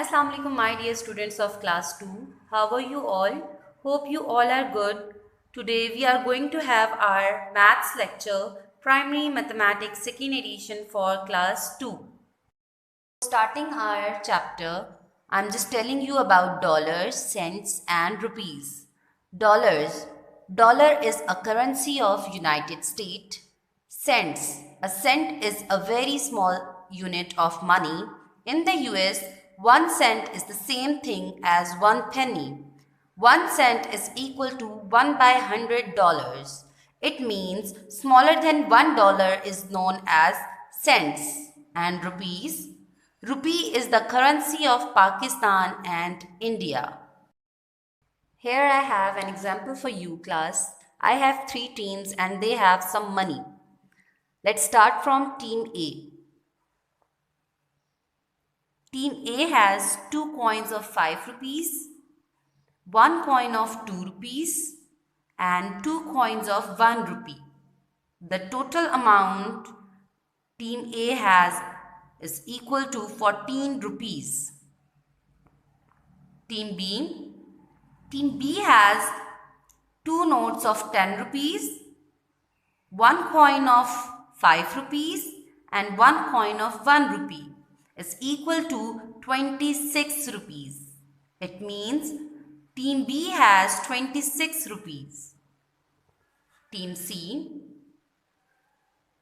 Assalamu alaikum, my dear students of class 2. How are you all? Hope you all are good. Today we are going to have our maths lecture, primary mathematics second edition for class 2. Starting our chapter, I'm just telling you about dollars, cents and rupees. Dollars. Dollar is a currency of United States. Cents. A cent is a very small unit of money. In the US, 1 cent is the same thing as 1 penny. 1 cent is equal to 1 by $100. It means smaller than $1 is known as cents. And rupees. Rupee is the currency of Pakistan and India. Here I have an example for you, class. I have 3 teams and they have some money. Let's start from team A. Team A has 2 coins of 5 rupees, 1 coin of 2 rupees and 2 coins of 1 rupee. The total amount team A has is equal to 14 rupees. Team B. Team B has 2 notes of 10 rupees, 1 coin of 5 rupees and 1 coin of 1 rupee is equal to 26 rupees. It means Team B has 26 rupees. Team C.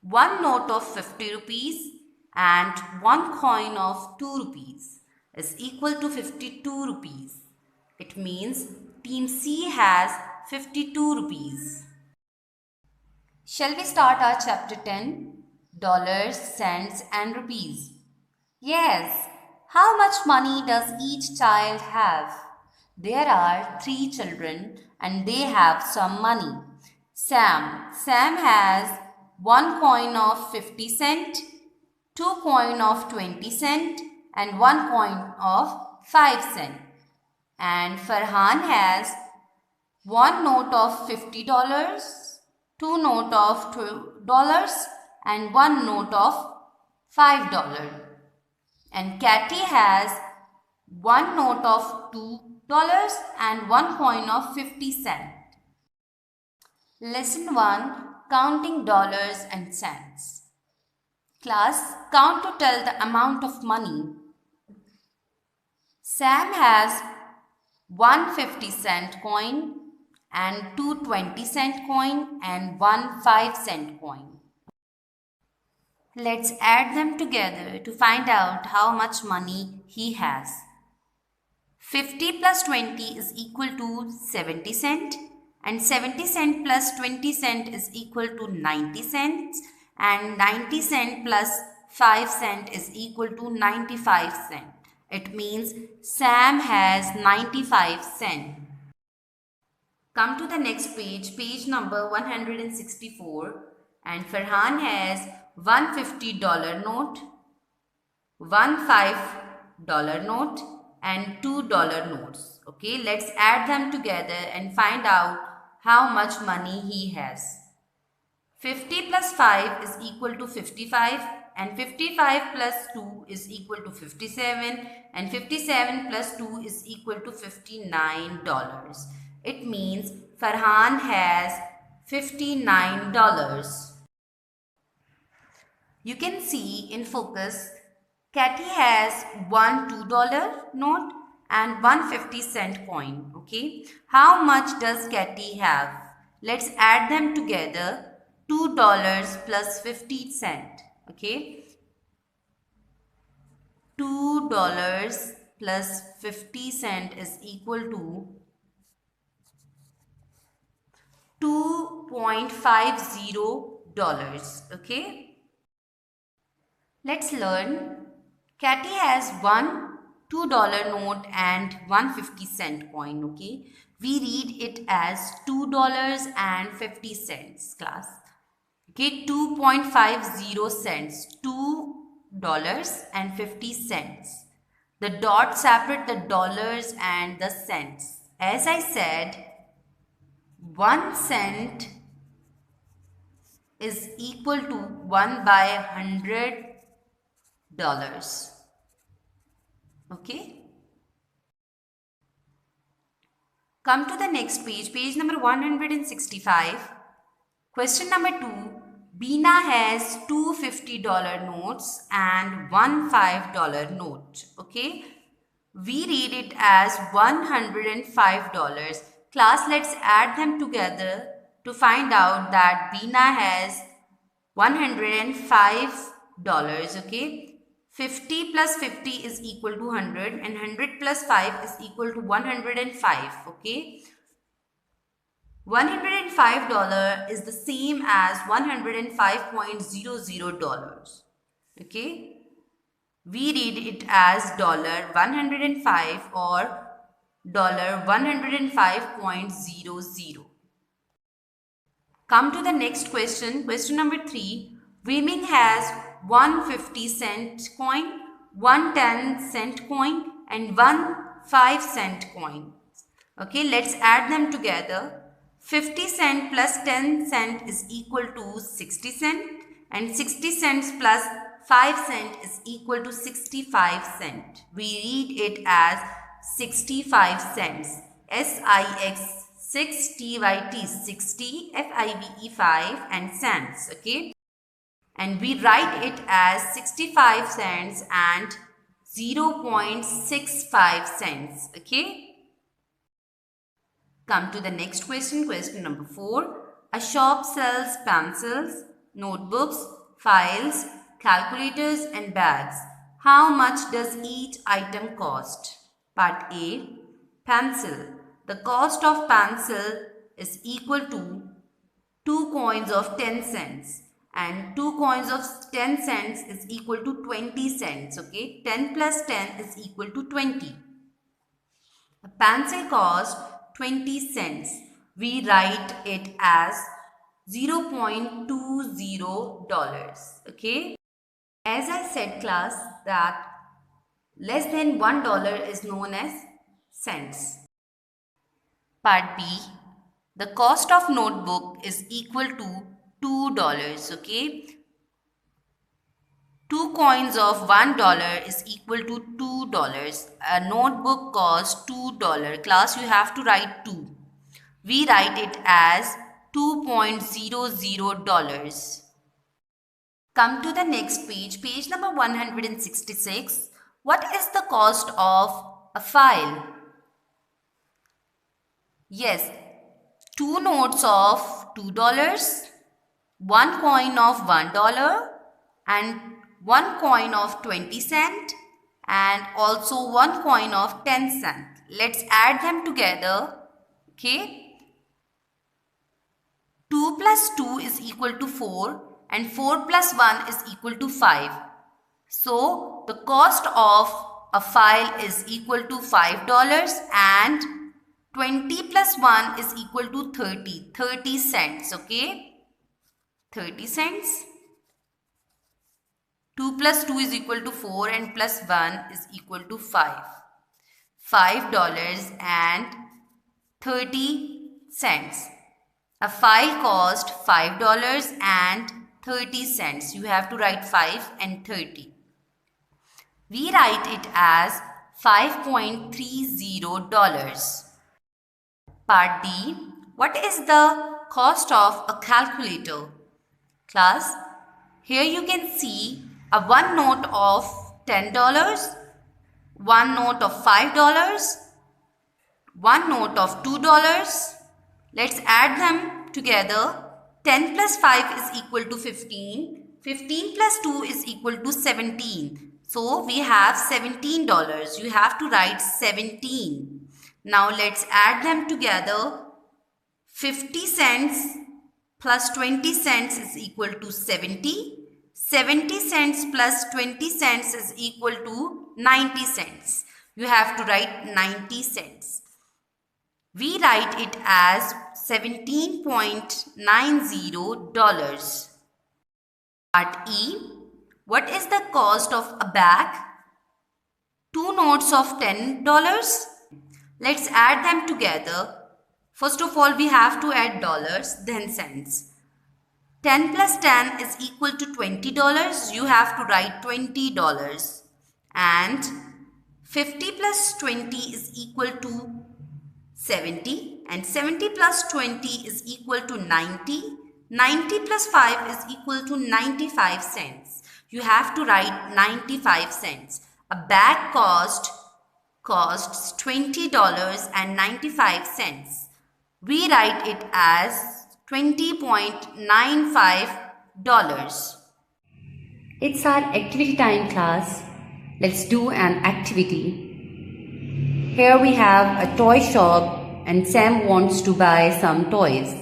1 note of 50 rupees and 1 coin of 2 rupees is equal to 52 rupees. It means Team C has 52 rupees. Shall we start our chapter 10? Dollars, cents and rupees. Yes. How much money does each child have? There are 3 children and they have some money. Sam has 1 coin of 50 cent, 2 coin of 20 cent and 1 coin of 5 cent. And Farhan has 1 note of $50, 2 note of $2 and 1 note of $5. And Katie has 1 note of $2 and 1 coin of 50 cent. Lesson 1. Counting dollars and cents. Class, count to tell the amount of money. Sam has 1 50-cent coin and 2 20-cent coin and 1 5-cent coin. Let's add them together to find out how much money he has. 50 plus 20 is equal to 70 cent and 70 cent plus 20 cent is equal to 90 cents and 90 cent plus 5 cent is equal to 95 cent. It means Sam has 95 cent. Come to the next page, page number 164, and Farhan has $150 note, $5 note and $2 notes. Okay, let's add them together and find out how much money he has. 50 plus 5 is equal to 55 and 55 plus 2 is equal to 57 and 57 plus 2 is equal to $59. It means Farhan has $59. You can see in focus, Katie has one $2 note and 1 50-cent coin. Okay, how much does Katie have? Let's add them together. $2 plus 50 cent. Okay, $2 plus 50 cent is equal to $2.50. Okay, let's learn. Katie has one $2 note and 1 50-cent coin. Okay, we read it as $2.50, class. Okay, 2.50 cents, $2.50. The dots separate the dollars and the cents. As I said, 1 cent is equal to 1 by $100. Okay. Come to the next page, page number 165. Question number 2. Beena has two $50 notes and one $5 note. Okay. We read it as $105. Class, let's add them together to find out that Beena has $105. Okay. 50 plus 50 is equal to 100 and 100 plus 5 is equal to 105. Okay. $105 is the same as $105.00. Okay. We read it as $105 or $105.00. Come to the next question. Question number 3. Weiming has one 50-cent coin, one 10-cent coin and one 5-cent coin. Okay, let's add them together. 50 cent plus 10 cent is equal to 60 cent and 60 cents plus 5 cent is equal to 65 cent. We read it as 65 cents. SIX 6 TYT 60 FIVE 5 and cents. Okay. And we write it as 65 cents and 0.65 cents. Okay. Come to the next question, question number 4. A shop sells pencils, notebooks, files, calculators and bags. How much does each item cost? Part A. Pencil. The cost of pencil is equal to 2 coins of 10 cents. And 2 coins of 10 cents is equal to 20 cents. Okay. 10 plus 10 is equal to 20. A pencil costs 20 cents. We write it as $0.20. Okay. As I said, class, that less than $1 is known as cents. Part B. The cost of notebook is equal to $2. Okay. 2 coins of $1 is equal to $2. A notebook costs $2. Class, you have to write 2. We write it as $2.00. Come to the next page, page number 166. What is the cost of a file? Yes, 2 notes of $2, 1 coin of $1 and 1 coin of 20 cent and also 1 coin of 10 cent. Let's add them together. Okay. 2 plus 2 is equal to 4 and 4 plus 1 is equal to 5. So, the cost of a file is equal to $5 and 20 plus 1 is equal to 30 cents. Okay. 30 cents. 2 plus 2 is equal to 4 and plus 1 is equal to 5. $5 and 30 cents. A file cost $5 and 30 cents. You have to write 5 and 30. We write it as $5.30. Part D. What is the cost of a calculator? Class, here you can see a 1 note of $10, 1 note of $5, 1 note of $2. Let's add them together. 10 plus 5 is equal to 15. 15 plus 2 is equal to 17. So we have $17. You have to write 17. Now let's add them together. 50 cents plus 20 cents is equal to 70. 70 cents plus 20 cents is equal to 90 cents. You have to write 90 cents. We write it as $17.90. Part E. What is the cost of a bag? 2 notes of $10. Let's add them together. First of all, we have to add dollars, then cents. 10 plus 10 is equal to $20. You have to write $20. And 50 plus 20 is equal to 70, and 70 plus 20 is equal to 90. 90 plus 5 is equal to 95 cents. You have to write 95 cents. A bag costs $20.95. We write it as $20.95. It's our activity time, class. Let's do an activity. Here we have a toy shop and Sam wants to buy some toys.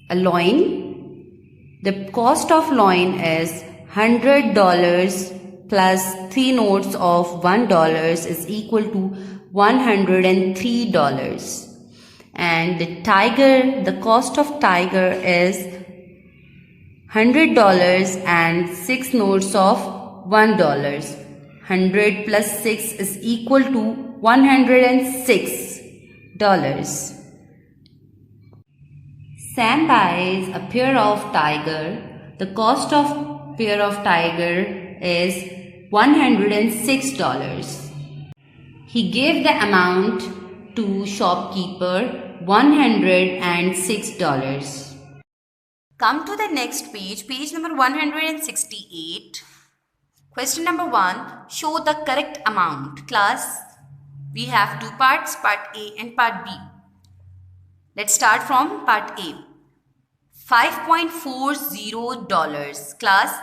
A loin. The cost of loin is $100 plus 3 notes of $1 is equal to $103. And the tiger, the cost of tiger is $100 and 6 notes of $1. 100 plus 6 is equal to $106. Sam buys a pair of tiger. The cost of pair of tiger is $106. He gave the amount to shopkeeper, $106. Come to the next page, page number 168. Question number 1, show the correct amount. Class, we have two parts, part A and part B. Let's start from part A. $5.40. Class,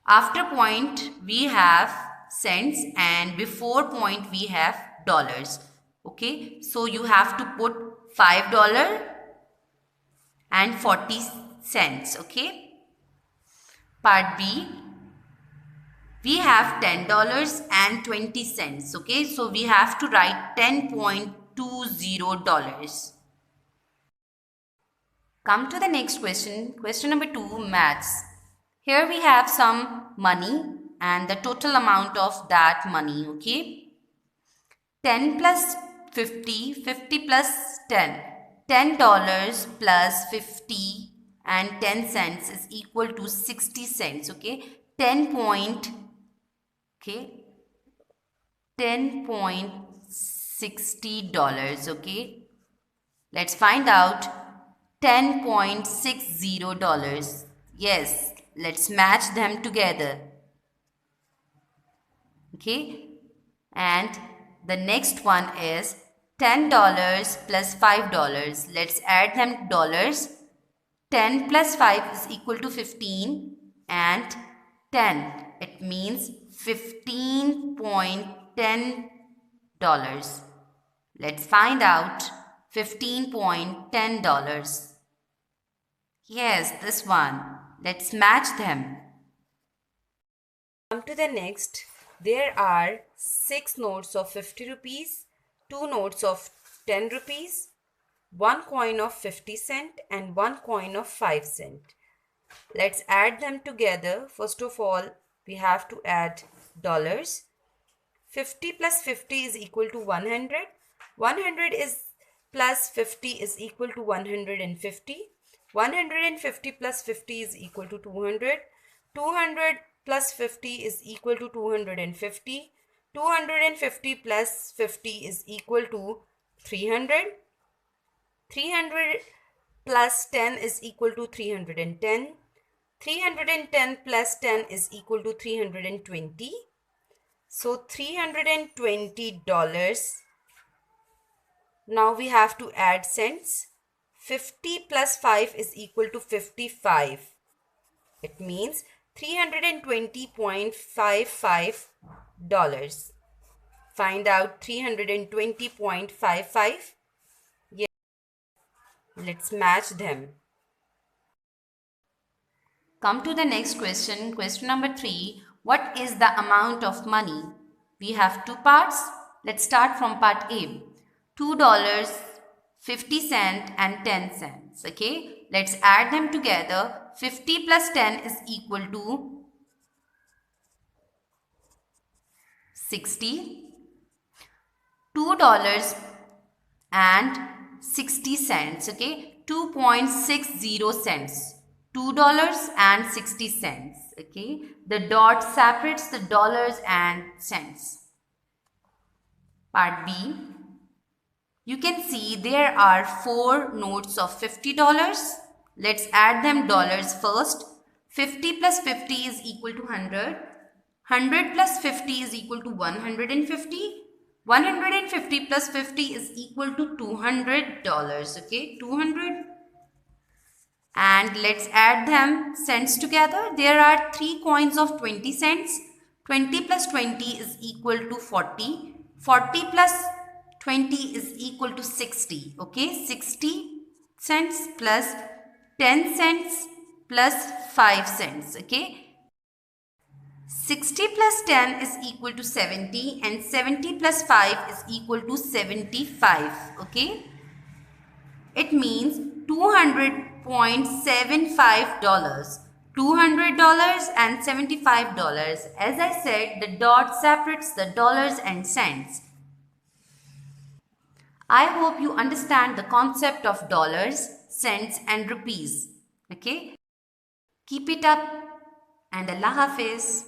after point we have cents and before point we have dollars. Okay, so you have to put $5.40. Okay. Part B, we have $10.20. Okay, so we have to write $10.20. Come to the next question, question number 2, maths. Here we have some money and the total amount of that money. Okay, 10 plus 50, 50 plus 10, $10 plus 50 and 10 cents is equal to 60 cents. Okay, $10.60. Okay, let's find out $10.60. Yes, let's match them together. Okay, and the next one is $10 plus $5. Let's add them dollars. 10 plus 5 is equal to 15 and 10. It means $15.10. Let's find out $15.10. Yes, this one. Let's match them. Come to the next. There are 6 notes of 50 rupees, 2 notes of 10 rupees, 1 coin of 50 cent and 1 coin of 5 cent. Let's add them together. First of all, we have to add dollars. 50 plus 50 is equal to 100. 100 is plus 50 is equal to 150. 150 plus 50 is equal to 200. 200 plus 50 is equal to 250. 250 plus 50 is equal to 300. 300 plus 10 is equal to 310. 310 plus 10 is equal to 320. So $320. Now we have to add cents. 50 plus 5 is equal to 55. It means $320.55. Find out $320.55. Yes. Let's match them. Come to the next question. Question number 3. What is the amount of money? We have two parts. Let's start from part A. $2, 50 cents and 10 cents. Okay, let's add them together. 50 plus 10 is equal to 60. $2 and 60 cents. Okay, 2.60 cents. $2 and 60 cents. Okay, the dot separates the dollars and cents. Part B. You can see there are 4 notes of $50. Let's add them dollars first. 50 plus 50 is equal to 100. 100 plus 50 is equal to 150. 150 plus 50 is equal to $200. Okay, 200. And let's add them cents together. There are 3 coins of 20 cents. 20 plus 20 is equal to 40. 40 plus 20 is equal to 60. Okay, 60 cents plus 10 cents plus 5 cents. Okay, 60 plus 10 is equal to 70 and 70 plus 5 is equal to 75. Okay, it means $200.75. $200 and $75. As I said, the dot separates the dollars and cents. I hope you understand the concept of dollars, cents and rupees. Okay? Keep it up and Allah Hafiz.